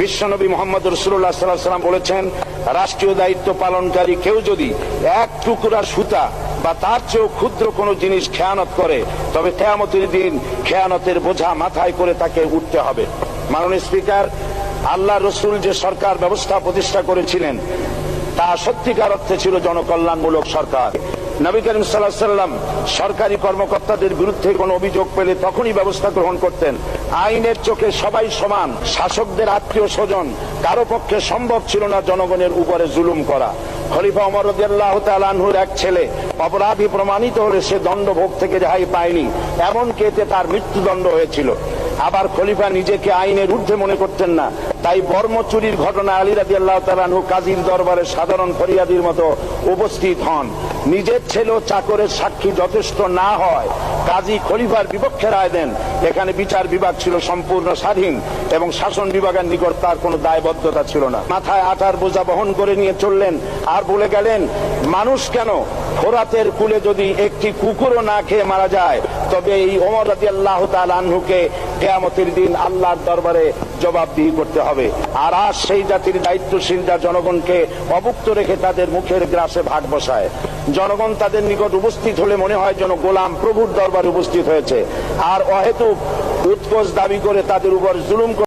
বিশ্বনবী মুহাম্মদ রাসূলুল্লাহ সাল্লাল্লাহু আলাইহি ওয়াসাল্লাম বলেছেন, রাষ্ট্রীয় দায়িত্ব পালনকারী কেউ যদি এক টুকরা সুতা বা তার চেয়েও ক্ষুদ্র কোনো জিনিস খেয়ানত করে, তবে কিয়ামতের দিন খেয়ানতের বোঝা মাথায় করে তাকে উঠতে হবে। মাননীয় স্পিকার, আল্লাহ রসুল যে সরকার ব্যবস্থা প্রতিষ্ঠা করেছিলেন তা সত্যিকার অর্থে ছিল জনকল্যাণমূলক সরকার। নবী করিম সাল্লাল্লাহু আলাইহি ওয়াসাল্লাম সরকারি কর্মকর্তাদের বিরুদ্ধে কোনো অভিযোগ পেলে তখনই ব্যবস্থা গ্রহণ করতেন। আইনের চোখে সবাই সমান, শাসকদের আত্মীয় স্বজন কারো পক্ষে সম্ভব ছিল না জনগণের উপরে জুলুম করা। খলিফা ওমর রাদিয়াল্লাহু তাআলা আনহুর এক ছেলে অপরাধী প্রমাণিত হলে সে দণ্ডভোগ থেকে রেহাই পায়নি, এমনকি এতে তার মৃত্যুদণ্ড হয়েছিল। আবার খলিফা নিজেকে আইনের ঊর্ধ্বে মনে করতেন না, তাই বর্ম চুরির ঘটনা আলী রাদিয়াল্লাহু তাআলা আনহু কাজীর দরবারে সাধারণ ফরিয়াদির মতো উপস্থিত হন। নিজের ছেলে ও চাকরের সাক্ষী যথেষ্ট না হয় কাজী খলিফার বিপক্ষে রায় দেন। এখানে বিচার বিভাগ ছিল সম্পূর্ণ স্বাধীন এবং শাসন বিভাগের নিকট তার কোনো দায়বদ্ধতা ছিল না। মাথায় আটার বোঝা বহন করে নিয়ে চললেন আর বলে গেলেন, মানুষ কেন, ফোরাতের কূলে যদি একটি কুকুরও না খেয়ে মারা যায়, তবে এই ওমর রাদিয়াল্লাহু তাআলা আনহুকে কিয়ামতের দিন আল্লাহর দরবারে জবাবদিহি করতে হবে। আর আজ সেই জাতির দায়িত্বশীল যা জনগণকে অভুক্ত রেখে তাদের মুখের গ্রাসে ভাগ বসায়। জনগণ তাদের নিকট উপস্থিত হলে মনে হয় যেন গোলাম প্রভুর দরবারে উপস্থিত হয়েছে, আর অহেতুক উৎকোচ দাবি করে তাদের উপর জুলুম